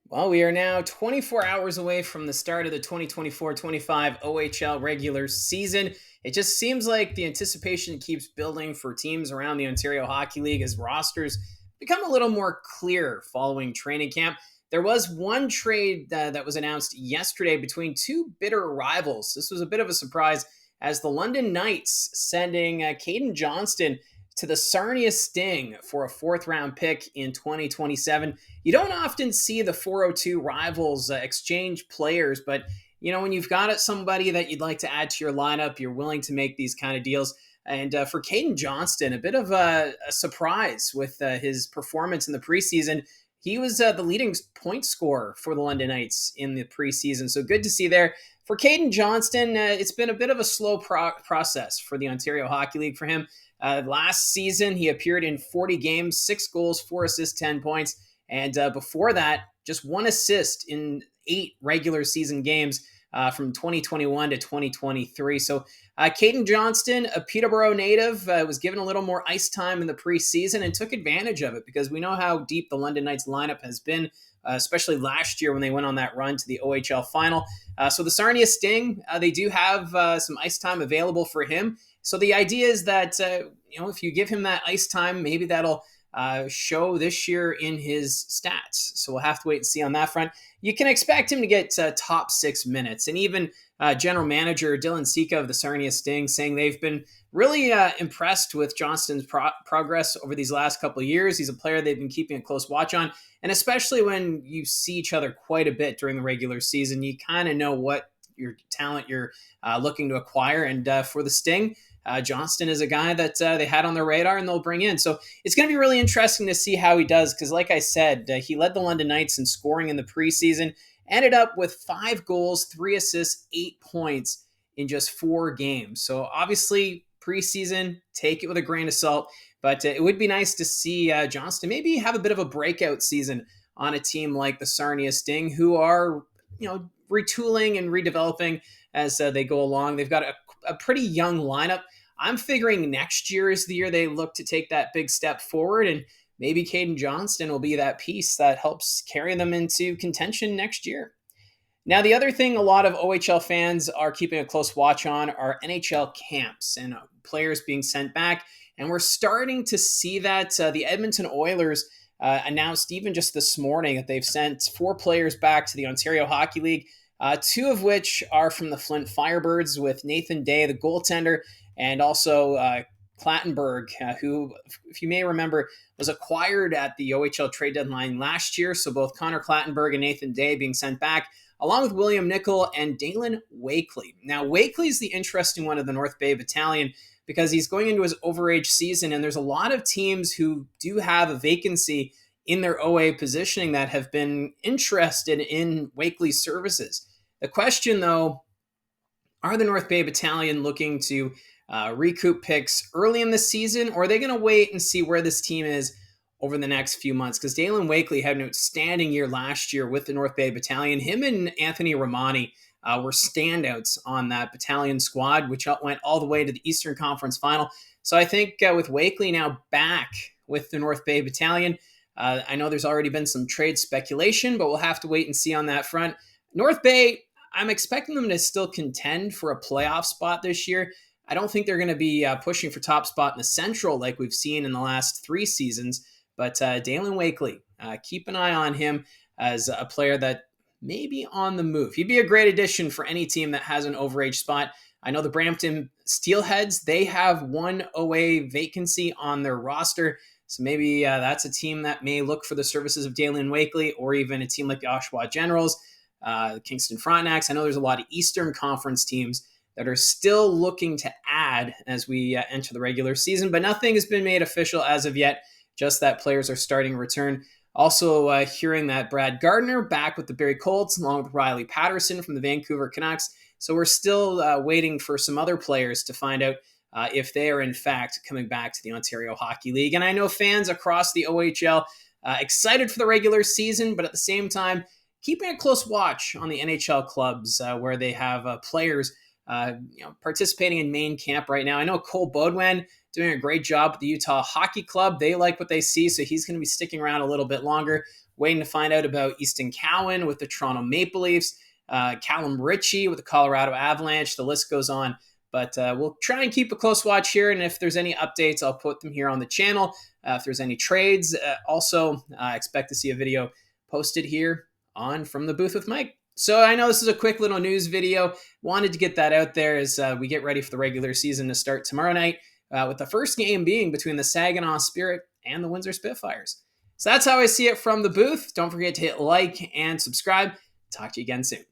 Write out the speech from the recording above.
Well, we are now 24 hours away from the start of the 2024-25 OHL regular season. It just seems like the anticipation keeps building for teams around the Ontario Hockey League as rosters become a little more clear following training camp. There was one trade that was announced yesterday between two bitter rivals. This was a bit of a surprise as the London Knights sending Kaeden Johnston to the Sarnia Sting for a fourth round pick in 2027. You don't often see the 402 rivals exchange players, but when you've got somebody that you'd like to add to your lineup, you're willing to make these kind of deals. And for Kaeden Johnston, a bit of a surprise with his performance in the preseason. He was the leading point scorer for the London Knights in the preseason, so good to see there. For Kaeden Johnston, it's been a bit of a slow process for the Ontario Hockey League for him. Last season, he appeared in 40 games, 6 goals, 4 assists, 10 points. And before that, just 1 assist in 8 regular season games from 2021 to 2023. So Kaeden Johnston, a Peterborough native, was given a little more ice time in the preseason and took advantage of it because we know how deep the London Knights lineup has been, especially last year when they went on that run to the OHL final. So the Sarnia Sting, they do have some ice time available for him. So the idea is that if you give him that ice time, maybe that'll show this year in his stats. So we'll have to wait and see on that front. You can expect him to get top 6 minutes, and even general manager Dylan Sika of the Sarnia Sting saying they've been really impressed with Johnston's progress over these last couple of years. He's a player they've been keeping a close watch on, and especially when you see each other quite a bit during the regular season, you kind of know what your talent you're looking to acquire. And for the Sting, Johnston is a guy that they had on their radar and they'll bring in. So it's going to be really interesting to see how he does because, like I said, he led the London Knights in scoring in the preseason, ended up with 5 goals, 3 assists, 8 points in just 4 games. So obviously, preseason, take it with a grain of salt. But it would be nice to see Johnston maybe have a bit of a breakout season on a team like the Sarnia Sting, who are, retooling and redeveloping as they go along. They've got a pretty young lineup. I'm figuring next year is the year they look to take that big step forward, and maybe Kaeden Johnston will be that piece that helps carry them into contention next year. Now, the other thing a lot of OHL fans are keeping a close watch on are NHL camps and players being sent back. And we're starting to see that the Edmonton Oilers announced even just this morning that they've sent 4 players back to the Ontario Hockey League, 2 of which are from the Flint Firebirds with Nathan Day, the goaltender, and also Clattenburg, who, if you may remember, was acquired at the OHL trade deadline last year. So both Connor Clattenburg and Nathan Day being sent back, along with William Nickel and Dalen Wakely. Now, Wakely is the interesting one of the North Bay Battalion because he's going into his overage season, and there's a lot of teams who do have a vacancy in their OA positioning that have been interested in Wakely's services. The question, though, are the North Bay Battalion looking to recoup picks early in the season, or are they going to wait and see where this team is over the next few months? Because Dalen Wakely had an outstanding year last year with the North Bay Battalion. Him and Anthony Romani were standouts on that battalion squad, which went all the way to the Eastern Conference Final. So I think with Wakely now back with the North Bay Battalion, I know there's already been some trade speculation, but we'll have to wait and see on that front. North Bay, I'm expecting them to still contend for a playoff spot this year. I don't think they're going to be pushing for top spot in the Central like we've seen in the last 3 seasons. But Dalen Wakely, keep an eye on him as a player that may be on the move. He'd be a great addition for any team that has an overage spot. I know the Brampton Steelheads, they have 1 OA vacancy on their roster. So maybe that's a team that may look for the services of Dalen Wakely, or even a team like the Oshawa Generals, Kingston Frontenacs. I know there's a lot of Eastern Conference teams that are still looking to add as we enter the regular season, but nothing has been made official as of yet, just that players are starting to return. Also hearing that Brad Gardner back with the Barrie Colts, along with Riley Patterson from the Vancouver Canucks. So we're still waiting for some other players to find out if they are in fact coming back to the Ontario Hockey League. And I know fans across the OHL excited for the regular season, but at the same time, keeping a close watch on the NHL clubs where they have players participating in main camp right now. I know Cole Baudouin doing a great job with the Utah Hockey Club. They like what they see, so he's going to be sticking around a little bit longer. Waiting to find out about Easton Cowan with the Toronto Maple Leafs, Callum Ritchie with the Colorado Avalanche. The list goes on. But we'll try and keep a close watch here. And if there's any updates, I'll put them here on the channel. If there's any trades, also expect to see a video posted here on From the Booth with Mike. So I know this is a quick little news video. Wanted to get that out there as we get ready for the regular season to start tomorrow night, with the first game being between the Saginaw Spirit and the Windsor Spitfires. So that's how I see it from the booth. Don't forget to hit like and subscribe. Talk to you again soon.